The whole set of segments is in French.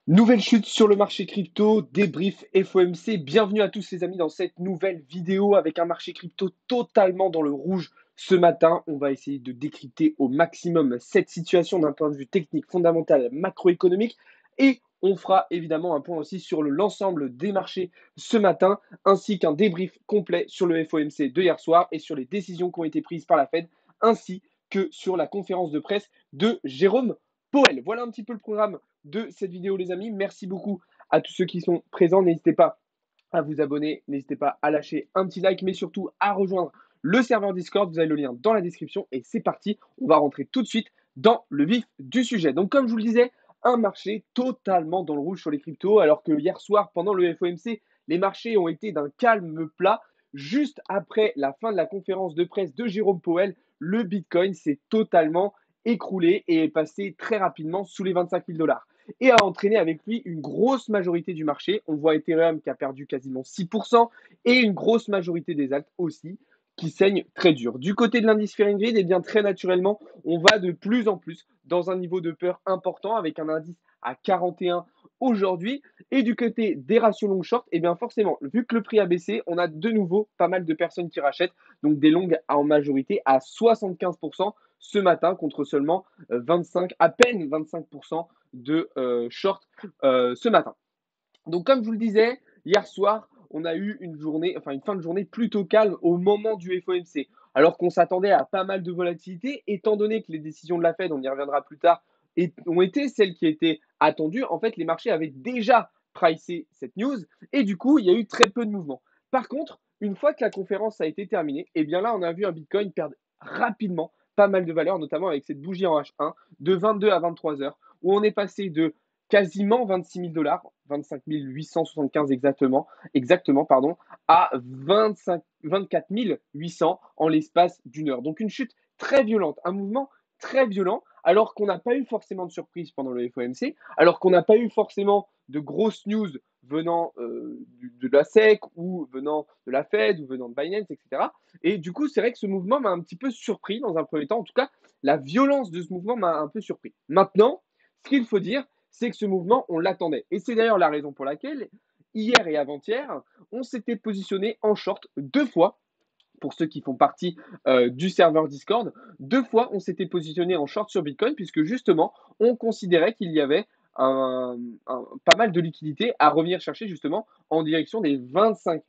Nouvelle chute sur le marché crypto, débrief FOMC. Bienvenue à tous les amis dans cette nouvelle vidéo avec un marché crypto totalement dans le rouge. Ce matin, on va essayer de décrypter au maximum cette situation d'un point de vue technique, fondamental, macroéconomique. Et on fera évidemment un point aussi sur l'ensemble des marchés ce matin, ainsi qu'un débrief complet sur le FOMC de hier soir et sur les décisions qui ont été prises par la Fed, ainsi que sur la conférence de presse de Jérôme Powell. Voilà un petit peu le programme de cette vidéo, les amis. Merci beaucoup à tous ceux qui sont présents. N'hésitez pas à vous abonner, n'hésitez pas à lâcher un petit like, mais surtout à rejoindre le serveur Discord. Vous avez le lien dans la description et c'est parti. On va rentrer tout de suite dans le vif du sujet. Donc, comme je vous le disais, un marché totalement dans le rouge sur les cryptos, alors que hier soir, pendant le FOMC, les marchés ont été d'un calme plat. Juste après la fin de la conférence de presse de Jérôme Powell, le Bitcoin s'est totalement écroulé et est passé très rapidement sous les 25 000 dollars et a entraîné avec lui une grosse majorité du marché. On voit Ethereum qui a perdu quasiment 6% et une grosse majorité des alts aussi qui saignent très dur. Du côté de l'indice Fear and Greed, eh bien, très naturellement, on va de plus en plus dans un niveau de peur important avec un indice à 41 aujourd'hui. Et du côté des ratios long short, eh bien forcément, vu que le prix a baissé, on a de nouveau pas mal de personnes qui rachètent, donc des longues en majorité à 75% ce matin contre seulement 25, à peine 25% de short ce matin. Donc, comme je vous le disais, hier soir, on a eu une journée, enfin une fin de journée plutôt calme au moment du FOMC. Alors qu'on s'attendait à pas mal de volatilité, étant donné que les décisions de la Fed, on y reviendra plus tard, ont été celles qui étaient attendues. En fait, les marchés avaient déjà pricé cette news et du coup, il y a eu très peu de mouvements. Par contre, une fois que la conférence a été terminée, et bien là, on a vu un Bitcoin perdre rapidement pas mal de valeur, notamment avec cette bougie en H1 de 22 à 23 heures, où on est passé de quasiment 26 000 dollars, 25 875 exactement pardon, à 24 800 en l'espace d'une heure. Donc une chute très violente, un mouvement très violent, alors qu'on n'a pas eu forcément de surprise pendant le FOMC, alors qu'on n'a pas eu forcément de grosses news venant de la SEC ou venant de la Fed ou venant de Binance, etc. Et du coup, c'est vrai que ce mouvement m'a un petit peu surpris dans un premier temps. En tout cas, la violence de ce mouvement m'a un peu surpris. Maintenant, ce qu'il faut dire, c'est que ce mouvement, on l'attendait. Et c'est d'ailleurs la raison pour laquelle, hier et avant-hier, on s'était positionné en short deux fois. Pour ceux qui font partie du serveur Discord, deux fois on s'était positionné en short sur Bitcoin, puisque justement, on considérait qu'il y avait pas mal de liquidités à revenir chercher justement en direction des 25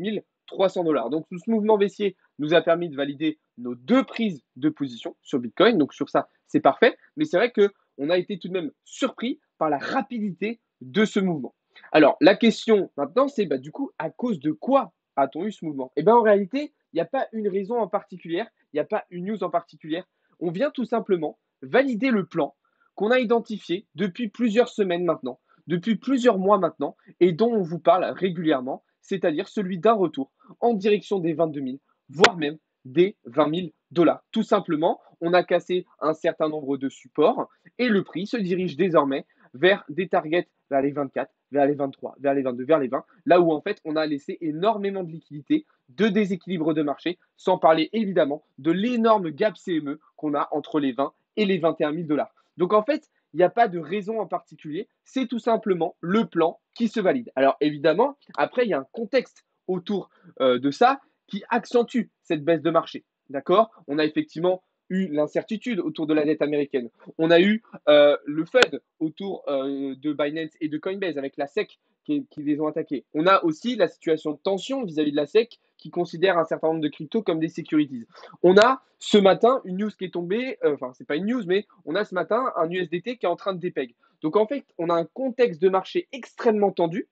300 dollars. Donc, ce mouvement baissier nous a permis de valider nos deux prises de position sur Bitcoin. Donc, sur ça, c'est parfait. Mais c'est vrai qu'on a été tout de même surpris par la rapidité de ce mouvement. Alors, la question maintenant, c'est du coup, à cause de quoi a-t-on eu ce mouvement? Eh bien, en réalité, il n'y a pas une raison en particulière, il n'y a pas une news en particulière. On vient tout simplement valider le plan qu'on a identifié depuis plusieurs semaines maintenant, depuis plusieurs mois maintenant, et dont on vous parle régulièrement, c'est-à-dire celui d'un retour en direction des 22 000, voire même des 20 000 dollars. Tout simplement, on a cassé un certain nombre de supports et le prix se dirige désormais vers des targets vers les 24, vers les 23, vers les 22, vers les 20, là où en fait on a laissé énormément de liquidités, de déséquilibre de marché, sans parler évidemment de l'énorme gap CME qu'on a entre les 20 et les 21 000 dollars. Donc en fait, il n'y a pas de raison en particulier, c'est tout simplement le plan qui se valide. Alors évidemment, après, il y a un contexte autour de ça qui accentue cette baisse de marché. D'accord? On a effectivement eu l'incertitude autour de la dette américaine. On a eu le Fed autour de Binance et de Coinbase avec la SEC qui les ont attaqués. On a aussi la situation de tension vis-à-vis de la SEC qui considère un certain nombre de cryptos comme des securities. On a ce matin une news qui est tombée, enfin, c'est pas une news, mais on a ce matin un USDT qui est en train de dépeg. Donc, en fait, on a un contexte de marché extrêmement tendu,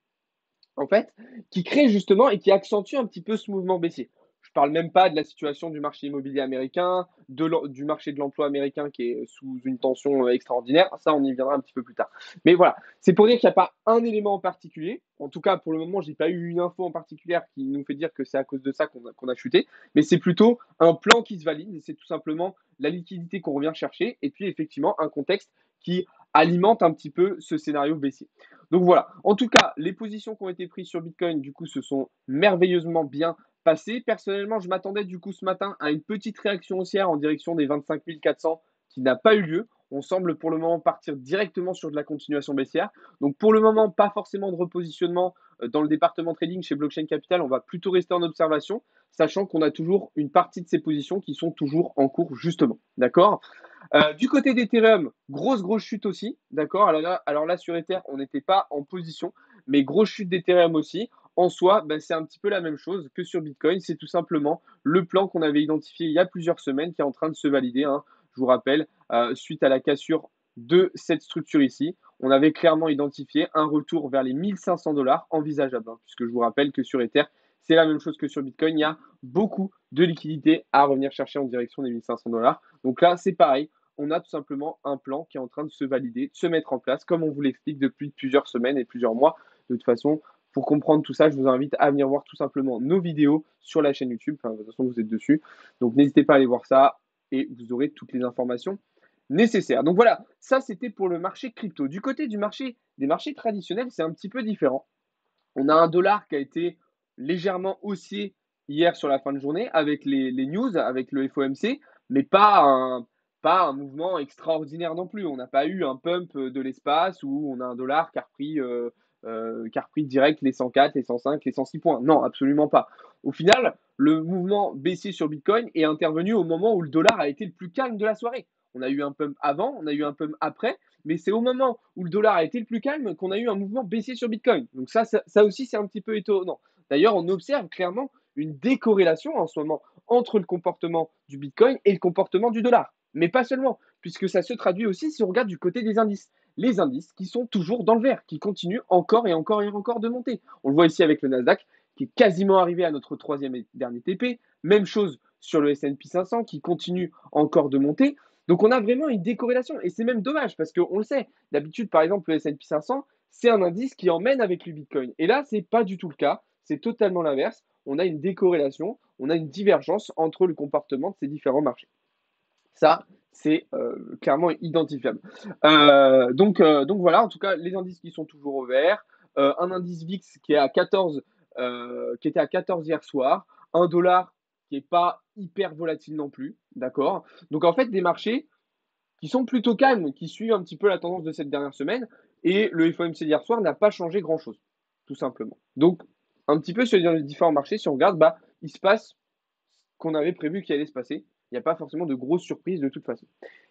en fait, qui crée justement et qui accentue un petit peu ce mouvement baissier. Je parle même pas de la situation du marché immobilier américain, du marché de l'emploi américain qui est sous une tension extraordinaire. Ça, on y viendra un petit peu plus tard. Mais voilà, c'est pour dire qu'il n'y a pas un élément en particulier. En tout cas, pour le moment, j'ai pas eu une info en particulier qui nous fait dire que c'est à cause de ça qu'on a chuté. Mais c'est plutôt un plan qui se valide. C'est tout simplement la liquidité qu'on revient chercher. Et puis, effectivement, un contexte qui alimente un petit peu ce scénario baissier. Donc voilà, en tout cas, les positions qui ont été prises sur Bitcoin, du coup, se sont merveilleusement bien passées. Personnellement, je m'attendais du coup ce matin à une petite réaction haussière en direction des 25 400 qui n'a pas eu lieu. on semble pour le moment partir directement sur de la continuation baissière. Donc pour le moment, pas forcément de repositionnement dans le département trading chez Blockchain Capital. On va plutôt rester en observation, sachant qu'on a toujours une partie de ces positions qui sont toujours en cours, justement. D'accord? Du côté d'Ethereum, grosse chute aussi. D'accord? Alors là, sur Ether, on n'était pas en position, mais grosse chute d'Ethereum aussi. En soi, ben, c'est un petit peu la même chose que sur Bitcoin. C'est tout simplement le plan qu'on avait identifié il y a plusieurs semaines qui est en train de se valider, hein. Je vous rappelle, suite à la cassure de cette structure ici, on avait clairement identifié un retour vers les 1500 $ envisageable, hein, puisque je vous rappelle que sur Ether, c'est la même chose que sur Bitcoin. Il y a beaucoup de liquidités à revenir chercher en direction des 1500 $. Donc là, c'est pareil. On a tout simplement un plan qui est en train de se valider, de se mettre en place, comme on vous l'explique depuis plusieurs semaines et plusieurs mois. De toute façon, pour comprendre tout ça, je vous invite à venir voir tout simplement nos vidéos sur la chaîne YouTube. Enfin, de toute façon, vous êtes dessus. Donc, n'hésitez pas à aller voir ça et vous aurez toutes les informations nécessaires. Donc voilà, ça c'était pour le marché crypto. Du côté des marchés traditionnels, c'est un petit peu différent. On a un dollar qui a été légèrement haussier hier sur la fin de journée avec les news, avec le FOMC, mais pas un mouvement extraordinaire non plus. On n'a pas eu un pump de l'espace où on a un dollar qui a repris direct les 104, les 105, les 106 points. Non, absolument pas. Au final, le mouvement baissier sur Bitcoin est intervenu au moment où le dollar a été le plus calme de la soirée. On a eu un pump avant, on a eu un pump après, mais c'est au moment où le dollar a été le plus calme qu'on a eu un mouvement baissier sur Bitcoin. Donc ça aussi, c'est un petit peu étonnant. D'ailleurs, on observe clairement une décorrélation en ce moment entre le comportement du Bitcoin et le comportement du dollar. Mais pas seulement, puisque ça se traduit aussi si on regarde du côté des indices. Les indices qui sont toujours dans le vert, qui continuent encore et encore et encore de monter. On le voit ici avec le Nasdaq, qui est quasiment arrivé à notre troisième et dernier TP. Même chose sur le S&P 500, qui continue encore de monter. Donc on a vraiment une décorrélation et c'est même dommage parce qu'on le sait. D'habitude, par exemple, le S&P 500, c'est un indice qui emmène avec le Bitcoin. Et là, c'est pas du tout le cas. C'est totalement l'inverse. On a une décorrélation, on a une divergence entre le comportement de ces différents marchés. Ça, c'est clairement identifiable. Donc voilà, en tout cas, les indices qui sont toujours au vert. Un indice VIX qui est à 14, qui était à 14 hier soir. Un dollar qui n'est pas hyper volatile non plus. D'accord. Donc en fait, des marchés qui sont plutôt calmes, qui suivent un petit peu la tendance de cette dernière semaine. Et le FOMC d'hier soir n'a pas changé grand-chose, tout simplement. Donc, un petit peu sur les différents marchés, si on regarde, bah, il se passe ce qu'on avait prévu qu'il allait se passer. Il n'y a pas forcément de grosses surprises de toute façon.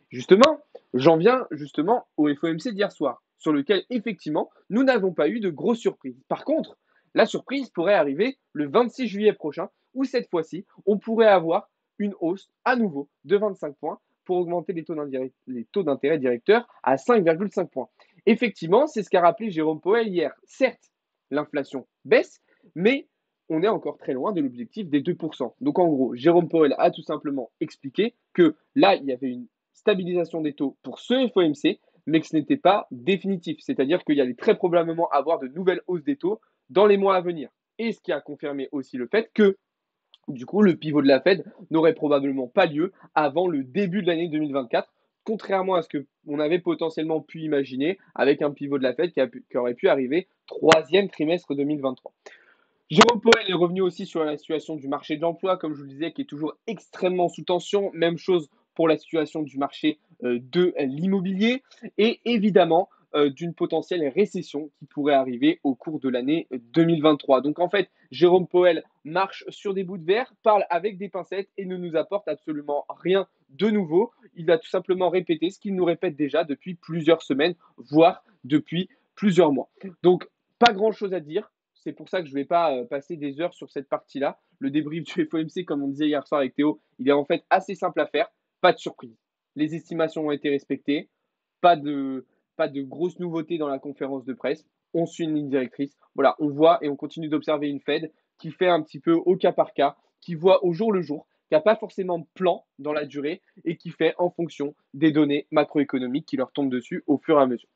Justement, j'en viens justement au FOMC d'hier soir, sur lequel effectivement, nous n'avons pas eu de grosses surprises. Par contre, la surprise pourrait arriver le 26 juillet prochain, où cette fois-ci, on pourrait avoir une hausse à nouveau de 25 points pour augmenter les taux d'intérêt directeurs à 5,5 points. Effectivement, c'est ce qu'a rappelé Jérôme Powell hier. Certes, l'inflation baisse, mais on est encore très loin de l'objectif des 2%. Donc en gros, Jérôme Powell a tout simplement expliqué que là, il y avait une stabilisation des taux pour ce FOMC, mais que ce n'était pas définitif. C'est-à-dire qu'il y allait très probablement avoir de nouvelles hausses des taux dans les mois à venir. Et ce qui a confirmé aussi le fait que, du coup, le pivot de la Fed n'aurait probablement pas lieu avant le début de l'année 2024, contrairement à ce qu'on avait potentiellement pu imaginer avec un pivot de la Fed qui aurait pu arriver troisième trimestre 2023. Jérôme Powell est revenu aussi sur la situation du marché de l'emploi, comme je vous le disais, qui est toujours extrêmement sous tension. Même chose pour la situation du marché de l'immobilier et évidemment d'une potentielle récession qui pourrait arriver au cours de l'année 2023. Donc en fait, Jérôme Powell marche sur des bouts de verre, parle avec des pincettes et ne nous apporte absolument rien de nouveau. Il va tout simplement répéter ce qu'il nous répète déjà depuis plusieurs semaines, voire depuis plusieurs mois. Donc pas grand-chose à dire. C'est pour ça que je ne vais pas passer des heures sur cette partie-là. Le débrief du FOMC, comme on disait hier soir avec Théo, il est en fait assez simple à faire. Pas de surprise. Les estimations ont été respectées. Pas de, pas de grosses nouveautés dans la conférence de presse. On suit une ligne directrice. Voilà, on voit et on continue d'observer une Fed qui fait un petit peu au cas par cas, qui voit au jour le jour, qui n'a pas forcément de plan dans la durée et qui fait en fonction des données macroéconomiques qui leur tombent dessus au fur et à mesure.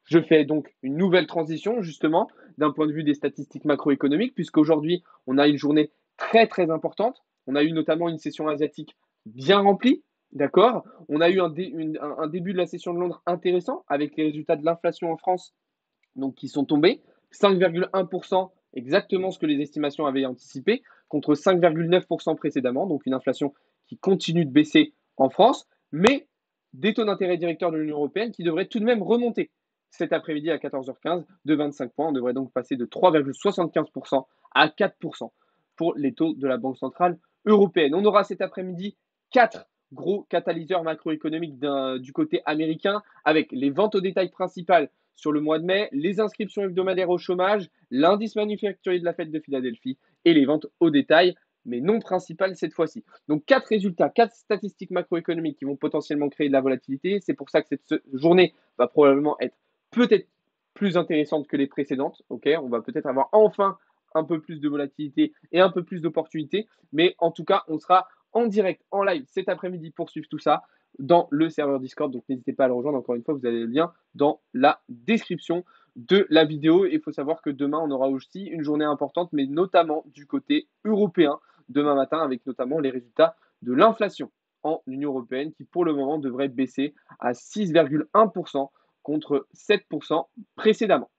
Je fais donc une nouvelle transition, justement, d'un point de vue des statistiques macroéconomiques, puisqu'aujourd'hui, on a une journée très importante. On a eu notamment une session asiatique bien remplie, d'accord. On a eu un début de la session de Londres intéressant, avec les résultats de l'inflation en France donc, qui sont tombés. 5,1%, exactement ce que les estimations avaient anticipé, contre 5,9% précédemment, donc une inflation qui continue de baisser en France. Mais des taux d'intérêt directeurs de l'Union européenne qui devraient tout de même remonter cet après-midi à 14h15 de 25 points. On devrait donc passer de 3,75% à 4% pour les taux de la Banque centrale européenne. On aura cet après-midi 4 gros catalyseurs macroéconomiques du côté américain avec les ventes au détail principales sur le mois de mai, les inscriptions hebdomadaires au chômage, l'indice manufacturier de la Fed de Philadelphie et les ventes au détail, mais non principales cette fois-ci. Donc, 4 résultats, 4 statistiques macroéconomiques qui vont potentiellement créer de la volatilité. C'est pour ça que cette journée va probablement être peut-être plus intéressante que les précédentes. Okay, on va peut-être avoir enfin un peu plus de volatilité et un peu plus d'opportunités. Mais en tout cas, on sera en direct, en live cet après-midi pour suivre tout ça dans le serveur Discord. Donc, n'hésitez pas à le rejoindre. Encore une fois, vous avez le lien dans la description de la vidéo. Il faut savoir que demain, on aura aussi une journée importante, mais notamment du côté européen, demain matin, avec notamment les résultats de l'inflation en Union européenne, qui pour le moment devrait baisser à 6,1% contre 7% précédemment.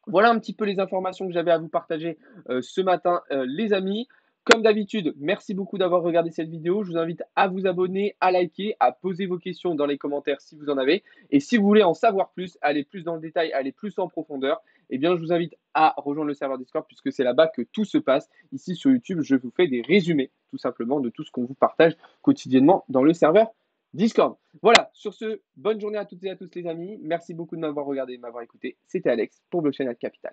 Voilà un petit peu les informations que j'avais à vous partager ce matin, les amis. Comme d'habitude, merci beaucoup d'avoir regardé cette vidéo. Je vous invite à vous abonner, à liker, à poser vos questions dans les commentaires si vous en avez. Et si vous voulez en savoir plus, aller plus dans le détail, aller plus en profondeur, eh bien, je vous invite à rejoindre le serveur Discord puisque c'est là-bas que tout se passe. Ici sur YouTube, je vous fais des résumés tout simplement de tout ce qu'on vous partage quotidiennement dans le serveur Discord. Voilà, sur ce, bonne journée à toutes et à tous les amis. Merci beaucoup de m'avoir regardé et de m'avoir écouté. C'était Alex pour Blockchain at Capital.